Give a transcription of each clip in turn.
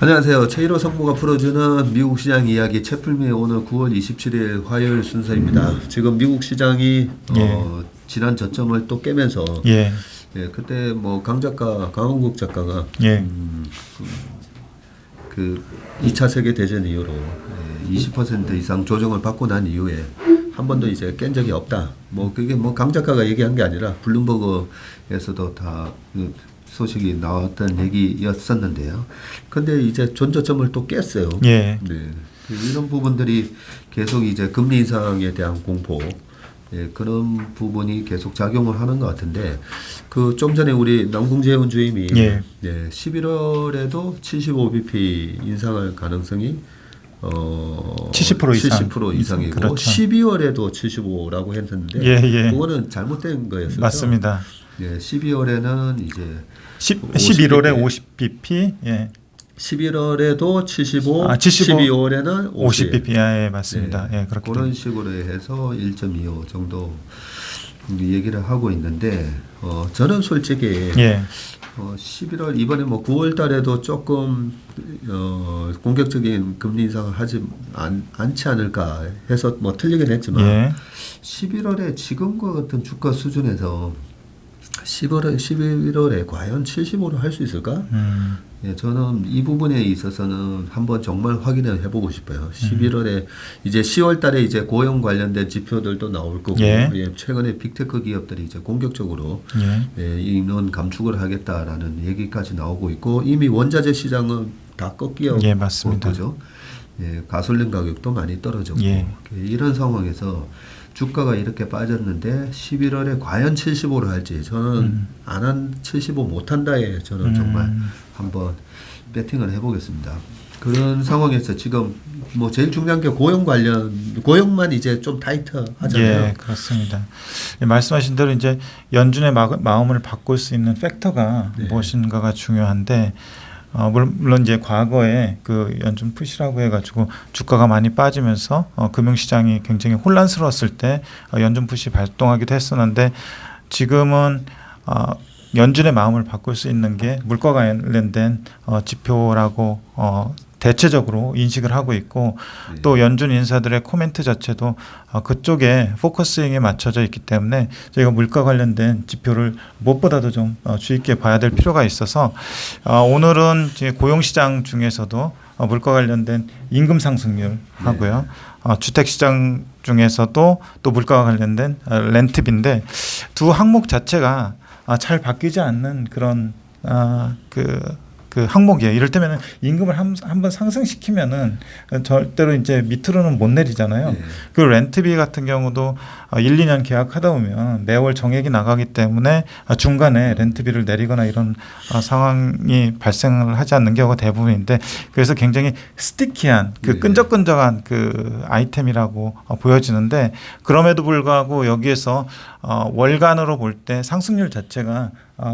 안녕하세요. 최일호 성무가 풀어주는 미국 시장 이야기 채플미 오늘 9월 27일 화요일 순서입니다. 지금 미국 시장이 지난 저점을 또 깨면서 그때 뭐 강원국 작가가 그 2차 세계 대전 이후로 20% 이상 조정을 받고 난 이후에 한 번도 이제 깬 적이 없다. 뭐 그게 뭐 강 작가가 얘기한 게 아니라 블룸버그에서도 다 소식이 나왔던 얘기였었는데요. 근데 이제 전저점을 또 깼어요. 네. 이런 부분들이 계속 이제 금리 인상에 대한 공포, 그런 부분이 계속 작용을 하는 것 같은데, 그 좀 전에 우리 남궁재훈 주임이 11월에도 75bp 인상할 가능성이 70% 이상이고 그렇죠. 12월에도 75라고 했는데 그거는 잘못된 거였어요. 맞습니다. 12월에는 이제 11월에 50bp, 11월에도 75, 75 12월에는 50bp, 맞습니다. 그렇게 그런 식으로 해서 1.25 정도 얘기를 하고 있는데, 저는 솔직히 11월 이번에 뭐 9월 달에도 조금 공격적인 금리 인상을 하지 않지 않을까 해서 뭐 틀리긴 했지만 11월에 지금과 같은 주가 수준에서 11월에 과연 75로 할 수 있을까? 저는 이 부분에 있어서는 한번 정말 확인을 해보고 싶어요. 11월에 이제 10월 달에 이제 고용 관련된 지표들도 나올 거고, 최근에 빅테크 기업들이 이제 공격적으로 인원 감축을 하겠다라는 얘기까지 나오고 있고, 이미 원자재 시장은 다 꺾여 맞습니다. 거죠. 가솔린 가격도 많이 떨어졌고, 이런 상황에서 주가가 이렇게 빠졌는데 11월에 과연 75를 할지 저는 안 한 75 못한다에 저는 정말 한번 배팅을 해보겠습니다. 그런 상황에서 지금 뭐 제일 중요한 게 고용만 이제 좀 타이트 하잖아요. 그렇습니다. 말씀하신 대로 이제 연준의 마음을 바꿀 수 있는 팩터가 무엇인가가 중요한데, 물론 이제 과거에 그 연준 푸시라고 해가지고 주가가 많이 빠지면서 금융시장이 굉장히 혼란스러웠을 때 연준 푸시 발동하기도 했었는데, 지금은 연준의 마음을 바꿀 수 있는 게 물가 관련된 지표라고 대체적으로 인식을 하고 있고, 또 연준 인사들의 코멘트 자체도 그쪽에 포커싱에 맞춰져 있기 때문에 저희가 물가 관련된 지표를 무엇보다도 좀 주의 있게 봐야 될 필요가 있어서, 오늘은 고용시장 중에서도 물가 관련된 임금 상승률 하고요, 주택시장 중에서도 또 물가와 관련된 렌트비인데, 두 항목 자체가 잘 바뀌지 않는 그런 그 항목이에요. 이를테면 임금을 한번 상승시키면은 절대로 이제 밑으로는 못 내리잖아요. 그 렌트비 같은 경우도 1, 2년 계약하다 보면 매월 정액이 나가기 때문에 중간에 렌트비를 내리거나 이런 상황이 발생을 하지 않는 경우가 대부분인데, 그래서 굉장히 스티키한 끈적끈적한 그 아이템이라고 보여지는데, 그럼에도 불구하고 여기에서 월간으로 볼 때 상승률 자체가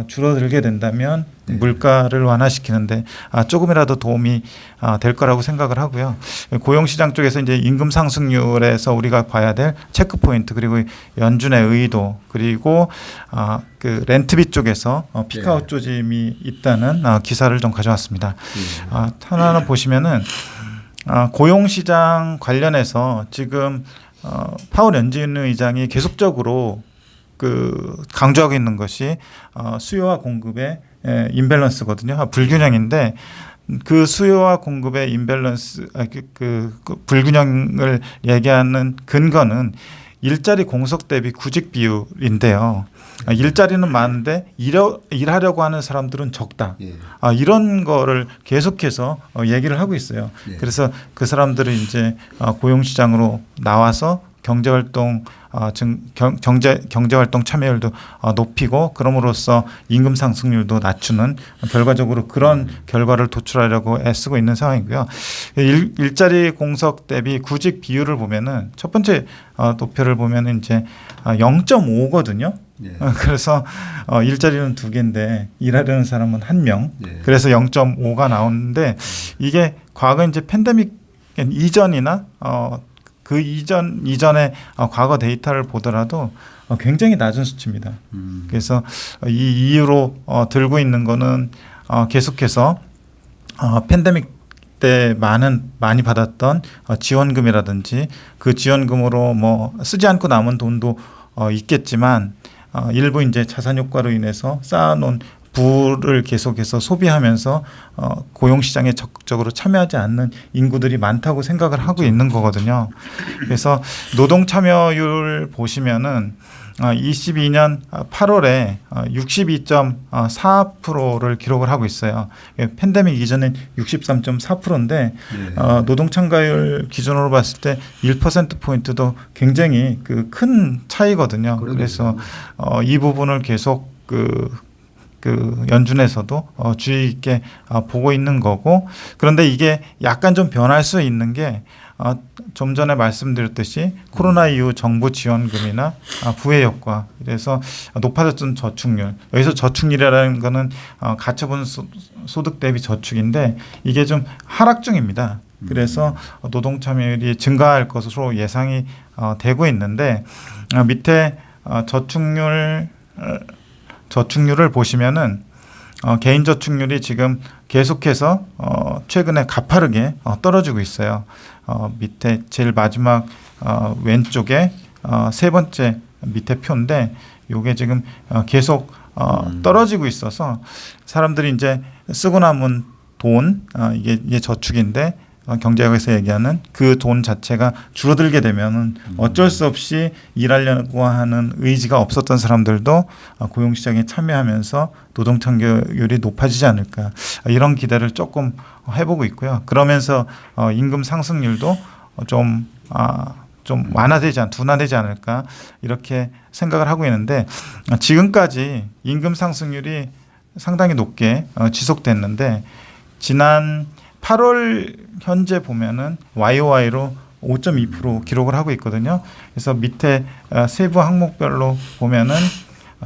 줄어들게 된다면 물가를 완화시키는데 조금이라도 도움이 될 거라고 생각을 하고요. 고용시장 쪽에서 이제 임금 상승률에서 우리가 봐야 될 체크 포인트, 그리고 연준의 의도, 그리고 그 렌트비 쪽에서 피크아웃 조짐이 있다는 기사를 좀 가져왔습니다. 하나는 보시면은 고용시장 관련해서 지금 파월 연준 의장이 계속적으로 강조하고 있는 것이 수요와 공급의 임밸런스거든요. 불균형인데, 그 수요와 공급의 임밸런스, 그 불균형을 얘기하는 근거는 일자리 공석 대비 구직 비율인데요. 일자리는 많은데 일하려고 하는 사람들은 적다. 이런 거를 계속해서 얘기를 하고 있어요. 그래서 그 사람들은 이제 고용시장으로 나와서 경제활동 참여율도 높이고, 그럼으로써 임금 상승률도 낮추는 결과적으로 그런 결과를 도출하려고 애쓰고 있는 상황이고요. 일자리 공석 대비 구직 비율을 보면은 첫 번째 도표를 보면은 이제 0.5거든요. 그래서 일자리는 2개인데 일하려는 사람은 1명. 그래서 0.5가 나오는데, 이게 과거 이제 팬데믹 이전이나 그 이전의 과거 데이터를 보더라도 굉장히 낮은 수치입니다. 그래서 이 이유로 들고 있는 거는 계속해서 팬데믹 때 많이 받았던 지원금이라든지 그 지원금으로 뭐 쓰지 않고 남은 돈도 있겠지만 일부 이제 자산 효과로 인해서 쌓아놓은 부를 계속해서 소비하면서 고용 시장에 적극적으로 참여하지 않는 인구들이 많다고 생각을 하고 있는 거거든요. 그래서 노동 참여율 보시면은 22년 8월에 62.4%를 기록을 하고 있어요. 팬데믹 이전엔 63.4%인데 노동 참가율 기준으로 봤을 때 1% 포인트도 굉장히 그 큰 차이거든요. 그래서 이 부분을 계속 그 연준에서도 주의 있게 보고 있는 거고, 그런데 이게 약간 좀 변할 수 있는 게 좀 전에 말씀드렸듯이 코로나 이후 정부 지원금이나 부의 효과, 그래서 높아졌던 저축률, 여기서 저축률이라는 거는 가처분 소득 대비 저축인데 이게 좀 하락 중입니다. 그래서 노동 참여율이 증가할 것으로 예상이 되고 있는데 밑에 저축률을 보시면은 개인 저축률이 지금 계속해서 최근에 가파르게 떨어지고 있어요. 밑에 제일 마지막 왼쪽에 세 번째 밑에 표인데 요게 지금 계속 떨어지고 있어서 사람들이 이제 쓰고 남은 돈, 이게 저축인데 경제학에서 얘기하는 그 돈 자체가 줄어들게 되면은 어쩔 수 없이 일하려고 하는 의지가 없었던 사람들도 고용시장에 참여하면서 노동 참여율이 높아지지 않을까, 이런 기대를 조금 해보고 있고요. 그러면서 임금 상승률도 좀 둔화되지 않을까 이렇게 생각을 하고 있는데, 지금까지 임금 상승률이 상당히 높게 지속됐는데 지난 8월 현재 보면은 YOY로 5.2% 기록을 하고 있거든요. 그래서 밑에 세부 항목별로 보면은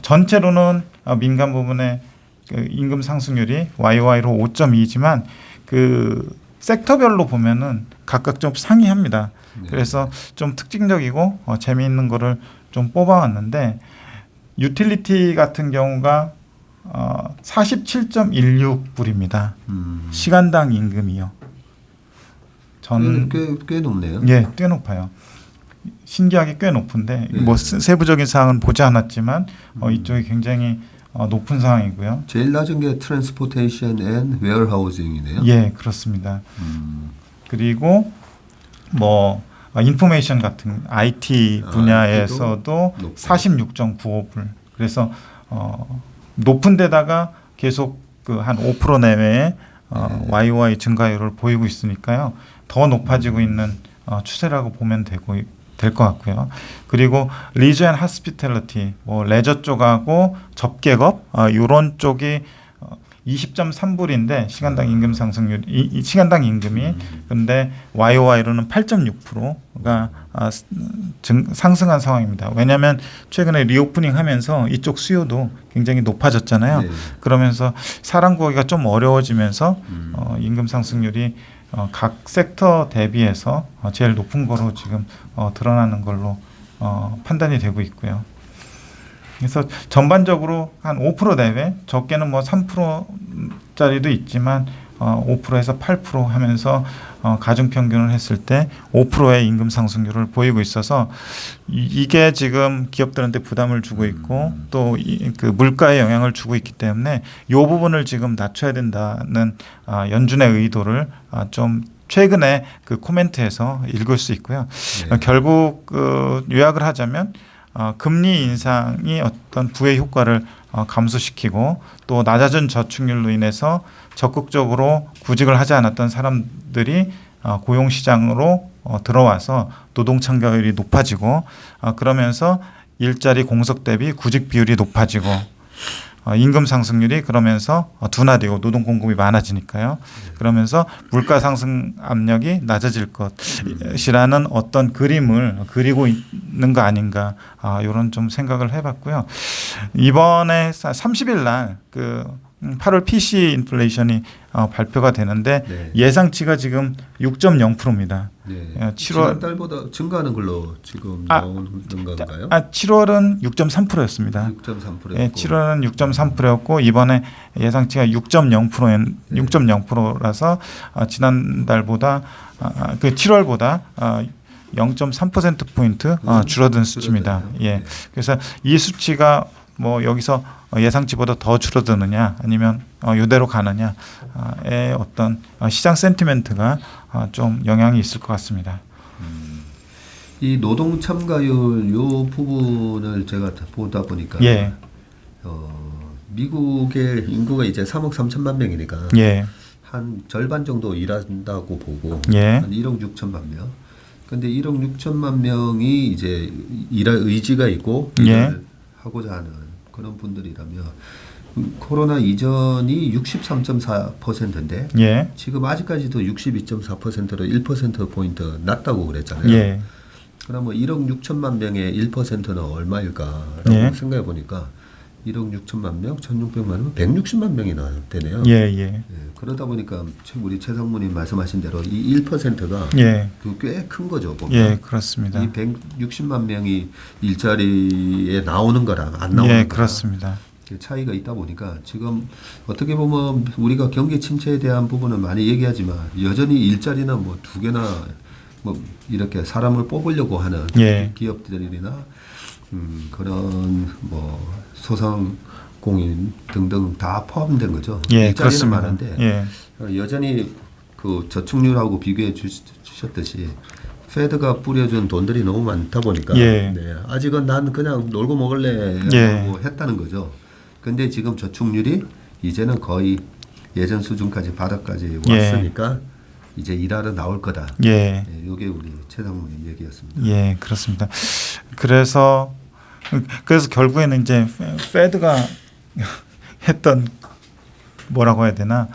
전체로는 민간 부분의 그 임금 상승률이 YOY로 5.2지만 그 섹터별로 보면은 각각 좀 상이합니다. 그래서 좀 특징적이고 재미있는 거를 좀 뽑아왔는데, 유틸리티 같은 경우가 47.16불입니다. 시간당 임금이요. 꽤 높네요. 예, 꽤 높아요. 신기하게 꽤 높은데 뭐 세부적인 사항은 보지 않았지만 이쪽이 굉장히 높은 상황이고요. 제일 낮은 게 트랜스포테이션 앤 웨어하우징이네요. 예, 그렇습니다. 그리고 뭐 인포메이션 같은 IT 분야에서도 46.95불. 그래서 높은 데다가 계속 그 한 5% 내외의 YOY 증가율을 보이고 있으니까요. 더 높아지고 있는 추세라고 보면 될 것 같고요. 그리고 리저 앤 하스피탈리티, 뭐 레저 쪽하고 접객업 이런 쪽이 20.3불인데 시간당 임금 상승률, 시간당 임금이 근데 YOY로는 8.6%가 상승한 상황입니다. 왜냐하면 최근에 리오프닝 하면서 이쪽 수요도 굉장히 높아졌잖아요. 네. 그러면서 사람 구하기가 좀 어려워지면서 임금 상승률이 각 섹터 대비해서 제일 높은 거로 지금 드러나는 걸로 판단이 되고 있고요. 그래서 전반적으로 한 5% 내외, 적게는 뭐 3%짜리도 있지만 5%에서 8% 하면서 가중평균을 했을 때 5%의 임금 상승률을 보이고 있어서 이게 지금 기업들한테 부담을 주고 있고 또 그 물가에 영향을 주고 있기 때문에 이 부분을 지금 낮춰야 된다는 연준의 의도를 좀 최근에 그 코멘트에서 읽을 수 있고요. 네. 결국 요약을 하자면 금리 인상이 어떤 부의 효과를 감소시키고 또 낮아진 저축률로 인해서 적극적으로 구직을 하지 않았던 사람들이 고용시장으로 들어와서 노동 참가율이 높아지고 그러면서 일자리 공석 대비 구직 비율이 높아지고 임금 상승률이 그러면서 둔화되고 노동 공급이 많아지니까요. 그러면서 물가 상승 압력이 낮아질 것이라는 어떤 그림을 그리고 있는 거 아닌가, 이런 좀 생각을 해봤고요. 이번에 30일 날 그 8월 PC 인플레이션이 발표가 되는데 네. 예상치가 지금 6.0%입니다. 네. 7월 지난달보다 증가하는 걸로 지금 나오는 건가요? 7월은 6.3%였습니다. 6.3%였고. 예, 7월은 6.3%였고 이번에 예상치가 6.0%라서 지난달보다 그 7월보다 0.3% 포인트 줄어든 수치입니다. 예. 그래서 이 수치가 뭐 여기서 예상치보다 더 줄어드느냐 아니면 이대로 가느냐의 어떤 시장 센티멘트가 좀 영향이 있을 것 같습니다. 이 노동 참가율 요 부분을 제가 보다 보니까 예. 미국의 인구가 이제 3억 3천만 명이니까 예. 한 절반 정도 일한다고 보고 예. 한 1억 6천만 명. 근데 1억 6천만 명이 이제 일할 의지가 있고 예. 일을 하고자 하는 그런 분들이라면 코로나 이전이 63.4%인데 예. 지금 아직까지도 62.4%로 1% 포인트 낮다고 그랬잖아요. 예. 그러면 1억 6천만 명의 1%는 얼마일까라고 예. 생각해 보니까 1억 6천만 명, 1,600만 명, 160만 명이나 되네요. 예. 예. 예, 그러다 보니까 우리 최 상무님 말씀하신 대로 이 1%가 예. 꽤 큰 거죠. 보면. 예, 그렇습니다. 이 160만 명이 일자리에 나오는 거랑 안 나오는 예, 거랑 그렇습니다. 차이가 있다 보니까 지금 어떻게 보면 우리가 경기 침체에 대한 부분은 많이 얘기하지만 여전히 일자리는 뭐 두 개나 뭐 이렇게 사람을 뽑으려고 하는 예. 기업들이나 그런 뭐 소상공인 등등 다 포함된 거죠. 예, 일자리는 그렇습니다. 많은데 예. 여전히 그 저축률하고 비교해 주셨듯이 페드가 뿌려준 돈들이 너무 많다 보니까 예. 네, 아직은 난 그냥 놀고 먹을래 예. 하고 했다는 거죠. 근데 지금 저축률이 이제는 거의 예전 수준까지 바닥까지 예. 왔으니까 이제 일하러 나올 거다. 예. 네, 이게 우리 최 상무님 얘기였습니다. 예, 그렇습니다. 그래서 결국에는 이제 페드가 했던 뭐라고 해야 되나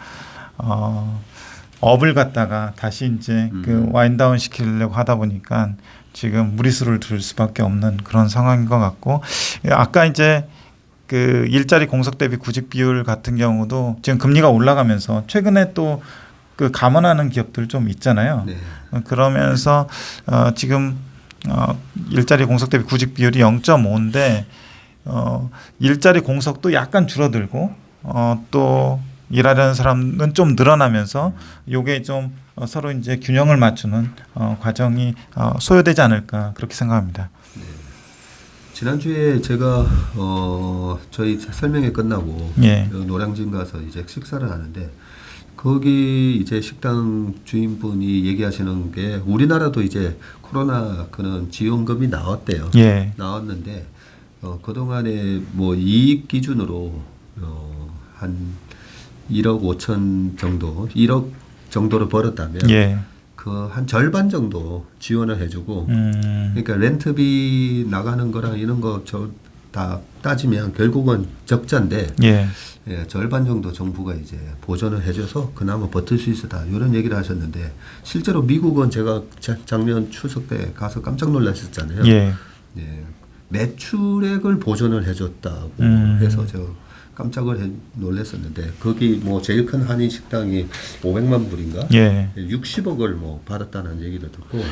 업을 갖다가 다시 이제 그 와인다운 시키려고 하다 보니까 지금 무리수를 둘 수밖에 없는 그런 상황인 것 같고 아까 이제 그 일자리 공석 대비 구직 비율 같은 경우도 지금 금리가 올라가면서 최근에 또 그 감원하는 기업들 좀 있잖아요. 네. 그러면서 지금 일자리 공석 대비 구직 비율이 0.5인데 일자리 공석도 약간 줄어들고 또 일하려는 사람은 좀 늘어나면서 요게 좀 서로 이제 균형을 맞추는 과정이 소요되지 않을까 그렇게 생각합니다. 지난주에 제가 저희 설명회 끝나고 예. 노량진 가서 이제 식사를 하는데 거기 이제 식당 주인분이 얘기하시는 게 우리나라도 이제 코로나 그런 지원금이 나왔대요. 예. 나왔는데 그동안에 뭐 이익 기준으로 한 1억 5천 정도, 1억 정도를 벌었다면 예. 그 한 절반 정도 지원을 해주고 그러니까 렌트비 나가는 거랑 이런 거 다 따지면 결국은 적자인데 예. 예, 절반 정도 정부가 이제 보전을 해줘서 그나마 버틸 수 있었다 이런 얘기를 하셨는데 실제로 미국은 제가 작년 추석 때 가서 깜짝 놀랐었잖아요. 예. 예, 매출액을 보전을 해줬다고 해서 제가 깜짝을 놀랐었는데 거기 뭐 제일 큰 한인 식당이 500만 불인가 예. 60억을 뭐 받았다는 얘기를 듣고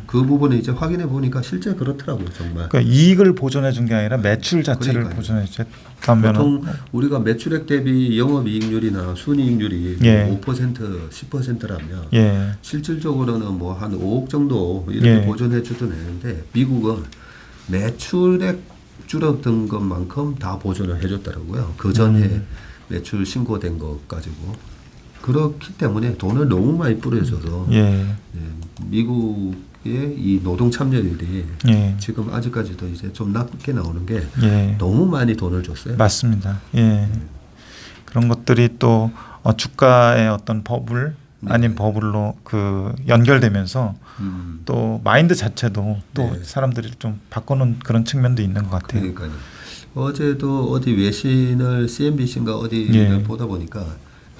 그 부분을 이제 확인해 보니까 실제 그렇더라고요 정말. 그러니까 이익을 보존해 준 게 아니라 매출 자체를 그러니까요. 보존해 줬다면 보통 우리가 매출액 대비 영업이익률이나 순이익률이 예. 5% 10%라면 예. 실질적으로는 뭐 한 5억 정도 이렇게 예. 보존해 주던 했는데 미국은 매출액 줄어든 것만큼 다 보존을 해줬더라고요. 그 전에 매출 신고된 것 가지고 그렇기 때문에 돈을 너무 많이 뿌려줘서 예. 미국의 이 노동 참여율이 예. 지금 아직까지도 이제 좀 낮게 나오는 게 예. 너무 많이 돈을 줬어요. 맞습니다. 예. 그런 것들이 또 주가의 어떤 버블 아닌 버블로 그 연결되면서 또 마인드 자체도 또 네. 사람들이 좀 바꾸는 그런 측면도 있는 것 같아요. 그러니까요. 어제도 어디 외신을 CNBC인가 어디를 예. 보다 보다 보니까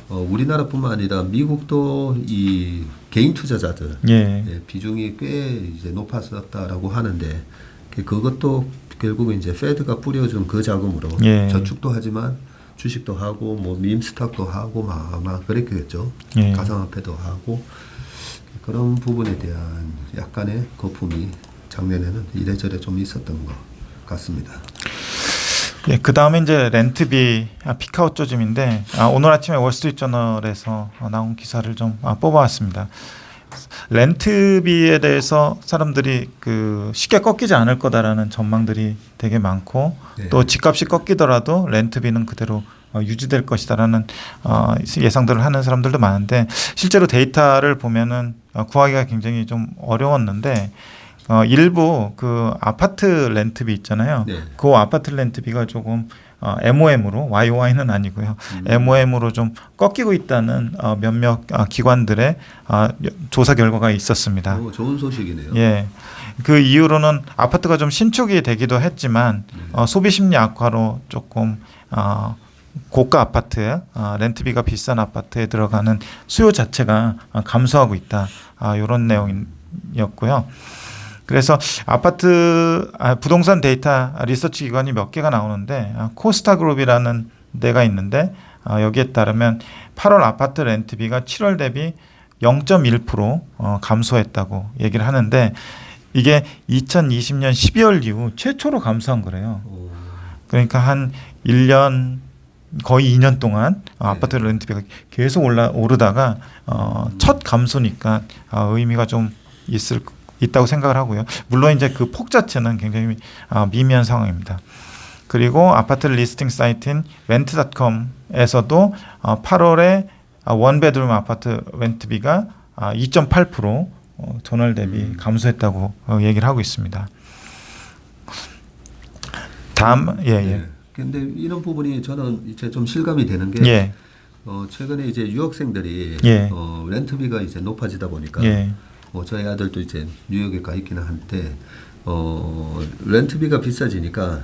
우리나라뿐만 아니라 미국도 이 개인 투자자들 예. 비중이 꽤 이제 높아졌다라고 하는데 그것도 결국은 이제 페드가 뿌려준 그 자금으로 예. 저축도 하지만 주식도 하고 뭐 밈스탁도 하고 막 아마 그랬겠죠. 예. 가상화폐도 하고 그런 부분에 대한 약간의 거품이 작년에는 이래저래 좀 있었던 것 같습니다. 예, 그 다음에 이제 렌트비 피크아웃 조짐인데 오늘 아침에 월스트리트저널에서 나온 기사를 좀 뽑아왔습니다. 렌트비에 대해서 사람들이 그 쉽게 꺾이지 않을 거다라는 전망들이 되게 많고 네. 또 집값이 꺾이더라도 렌트비는 그대로 유지될 것이다라는 예상들을 하는 사람들도 많은데 실제로 데이터를 보면은 구하기가 굉장히 좀 어려웠는데 일부 그 아파트 렌트비 있잖아요. 네. 그 아파트 렌트비가 조금 MOM으로 YOY는 아니고요. MOM으로 좀 꺾이고 있다는 몇몇 기관들의 조사 결과가 있었습니다. 좋은 소식이네요. 예. 그 이후로는 아파트가 좀 신축이 되기도 했지만 소비 심리 악화로 조금 고가 아파트, 렌트비가 비싼 아파트에 들어가는 수요 자체가 감소하고 있다. 이런 내용이었고요. 그래서 아파트 부동산 데이터 리서치 기관이 몇 개가 나오는데 코스타그룹이라는 데가 있는데 여기에 따르면 8월 아파트 렌트비가 7월 대비 0.1% 감소했다고 얘기를 하는데 이게 2020년 12월 이후 최초로 감소한 거래요. 그러니까 한 1년 거의 2년 동안 아파트 렌트비가 계속 오르다가 첫 감소니까 의미가 좀 있다고 생각을 하고요. 물론 이제 그 폭 자체는 굉장히 미미한 상황입니다. 그리고 아파트 리스팅 사이트인 렌트.com에서도 8월에 원베드룸 아파트 렌트비가 2.8% 전월 대비 감소했다고 얘기를 하고 있습니다. 다음 근데 이런 부분이 저는 이제 좀 실감이 되는 게 최근에 이제 유학생들이 렌트비가 이제 높아지다 보니까 저희 아들도 이제 뉴욕에 가 있기는 한데 렌트비가 비싸지니까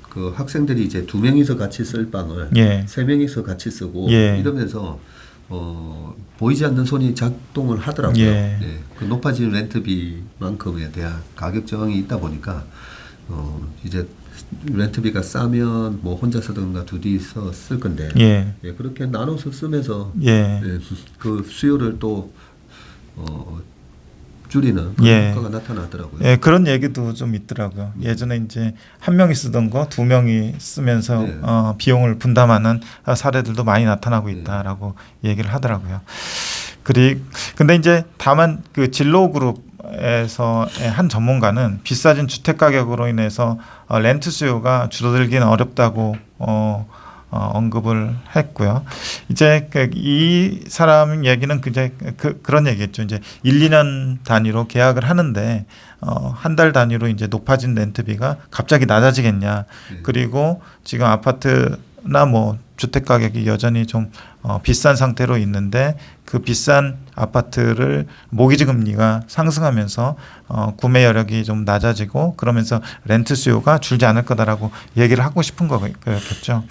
그 학생들이 이제 2명이서 같이 쓸 방을 3명이서 같이 쓰고 이러면서 보이지 않는 손이 작동을 하더라고요. 그 높아진 렌트비만큼에 대한 가격 저항이 있다 보니까 이제 렌트비가 싸면 뭐 혼자 쓰든가 둘이서 쓸 건데 그렇게 나눠서 쓰면서 그 수요를 또 줄이는 그런 효과가 나타나더라고요. 그런 얘기도 좀 있더라고요. 예전에 이제 한 명이 쓰던 거 2명이 쓰면서 비용을 분담하는 사례들도 많이 나타나고 있다라고 얘기를 하더라고요. 근데 이제 다만 그 진로그룹에서의 한 전문가는 비싸진 주택 가격으로 인해서 렌트 수요가 줄어들기는 어렵다고 언급을 했고요. 이제 이 사람 얘기는 이제 그런 얘기겠죠. 이제 1, 2년 단위로 계약을 하는데 한 달 단위로 이제 높아진 렌트비가 갑자기 낮아지겠냐. 그리고 지금 아파트나 뭐 주택 가격이 여전히 좀 비싼 상태로 있는데 그 비싼 아파트를 모기지 금리가 상승하면서 구매 여력이 좀 낮아지고 그러면서 렌트 수요가 줄지 않을 거다라고 얘기를 하고 싶은 거겠죠.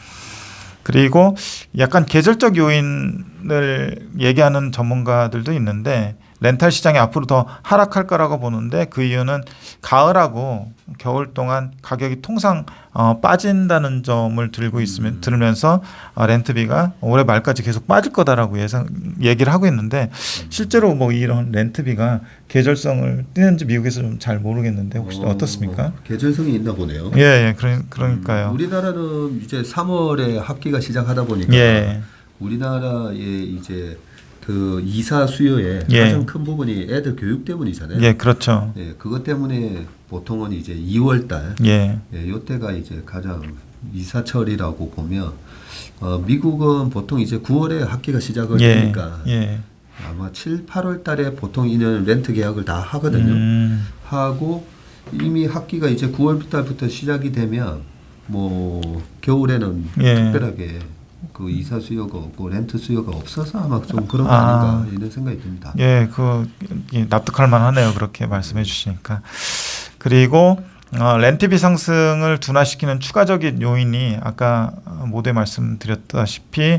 그리고 약간 계절적 요인을 얘기하는 전문가들도 있는데 렌탈 시장이 앞으로 더 하락할 거라고 보는데 그 이유는 가을하고 겨울 동안 가격이 통상 빠진다는 점을 들으면서 렌트비가 올해 말까지 계속 빠질 거다라고 얘기를 하고 있는데 실제로 뭐 이런 렌트비가 계절성을 띠는지 미국에서 좀 잘 모르겠는데 혹시 어떻습니까? 계절성이 있나 보네요. 그러니까요. 우리나라는 이제 3월에 학기가 시작하다 보니까 우리나라의 이제 그 이사 수요의 가장 큰 부분이 애들 교육 때문이잖아요. 그렇죠. 그것 때문에 보통은 이제 2월 달, 요때가 이제 가장 이사철이라고 보면 미국은 보통 이제 9월에 학기가 시작을 되니까 아마 7, 8월 달에 보통 이는 렌트 계약을 다 하거든요. 하고 이미 학기가 이제 9월 달부터 시작이 되면 뭐 겨울에는 특별하게 그 이사 수요가 없고 렌트 수요가 없어서 아마 좀 그런 거 아닌가 이런 생각이 듭니다. 납득할 만하네요. 그렇게 말씀해 주시니까. 그리고 렌트비 상승을 둔화시키는 추가적인 요인이 아까 모두에 말씀드렸다시피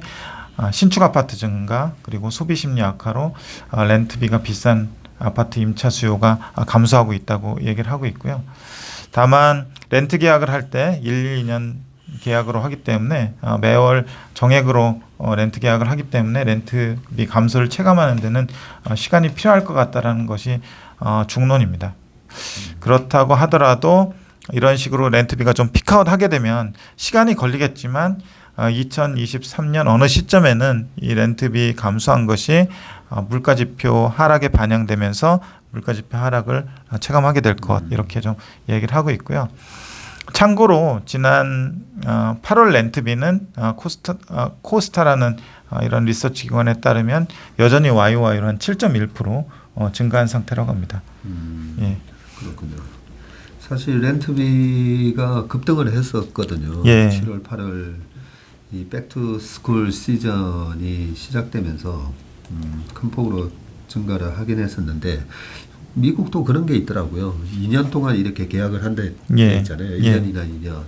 신축 아파트 증가 그리고 소비 심리 악화로 렌트비가 비싼 아파트 임차 수요가 감소하고 있다고 얘기를 하고 있고요. 다만 렌트 계약을 할 때 1, 2년 계약으로 하기 때문에 매월 정액으로 렌트 계약을 하기 때문에 렌트비 감소를 체감하는 데는 시간이 필요할 것 같다라는 것이 중론입니다. 그렇다고 하더라도 이런 식으로 렌트비가 좀 피크아웃 하게 되면 시간이 걸리겠지만 2023년 어느 시점에는 이 렌트비 감소한 것이 물가지표 하락에 반영되면서 물가지표 하락을 체감하게 될 것 이렇게 좀 얘기를 하고 있고요. 참고로 지난 8월 렌트비는 코스타라는 이런 리서치 기관에 따르면 여전히 YOY로 한 7.1% 증가한 상태라고 합니다. 예. 그렇군요. 사실 렌트비가 급등을 했었거든요. 예. 7월, 8월 이 백투스쿨 시즌이 시작되면서 큰 폭으로 증가를 하긴 했었는데 미국도 그런 게 있더라고요. 2년 동안 이렇게 계약을 한대 예. 있잖아요. 예. 1년이나 2년.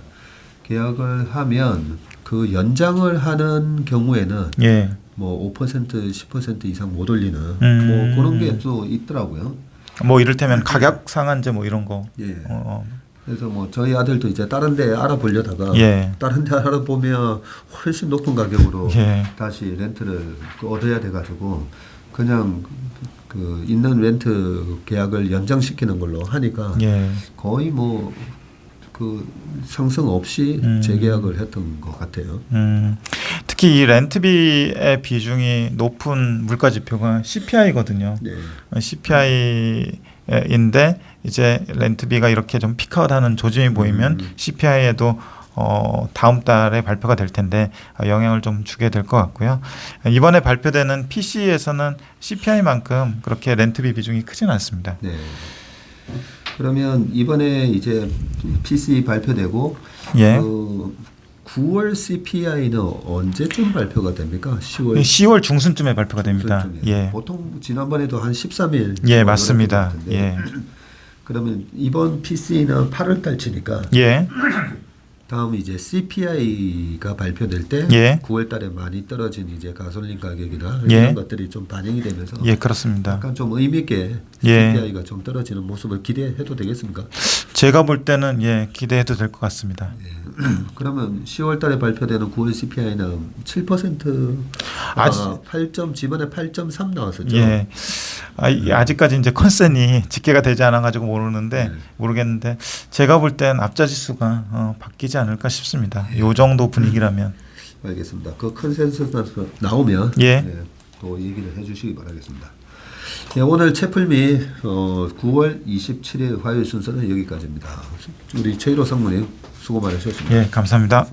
계약을 하면 그 연장을 하는 경우에는 예. 뭐 5%, 10% 이상 못 올리는 뭐 그런 게 또 있더라고요. 뭐 이를테면 가격 상한제 뭐 이런 거. 예. 그래서 뭐 저희 아들도 이제 다른 데 알아보려다가 예. 다른 데 알아보면 훨씬 높은 가격으로 예. 다시 렌트를 얻어야 돼 가지고 그냥 그 있는 렌트 계약을 연장시키는 걸로 하니까 예. 거의 뭐 그 상승 없이 재계약을 했던 것 같아요. 특히 이 렌트비의 비중이 높은 물가 지표가 CPI거든요. 네. CPI인데 이제 렌트비가 이렇게 좀 피크아웃하는 조짐이 보이면 CPI에도 다음 달에 발표가 될 텐데 영향을 좀 주게 될 것 같고요. 이번에 발표되는 PC에서는 CPI만큼 그렇게 렌트비 비중이 크진 않습니다. 네. 그러면 이번에 이제 PC 발표되고 예. 9월 CPI는 언제쯤 발표가 됩니까? 10월 중순쯤에 발표가 됩니다. 중순쯤에. 예. 보통 지난번에도 한 13일. 예, 맞습니다. 예. 그러면 이번 PC는 8월 달치니까 예. 다음 이제 CPI가 발표될 때 예. 9월 달에 많이 떨어진 이제 가솔린 가격이나 예. 이런 것들이 좀 반영이 되면서 예, 그렇습니다. 약간 좀 의미 있게 예. CPI가 좀 떨어지는 모습을 기대해도 되겠습니까? 제가 볼 때는 예, 기대해도 될 것 같습니다. 그러면 10월 달에 발표되는 9월 CPI는 7% 지번에 8.3 나왔었죠. 예. 아직까지 이제 컨센이 집계가 되지 않아 가지고 모르겠는데 제가 볼 땐 앞자 지수가 바뀌지 않을까 싶습니다. 요 정도 분위기라면. 알겠습니다. 그 컨센서스 나오면 예. 또 얘기를 해주시기 바라겠습니다. 네, 오늘 채플미 9월 27일 화요일 순서는 여기까지입니다. 우리 최일호 상무님 수고 많으셨습니다. 예, 감사합니다.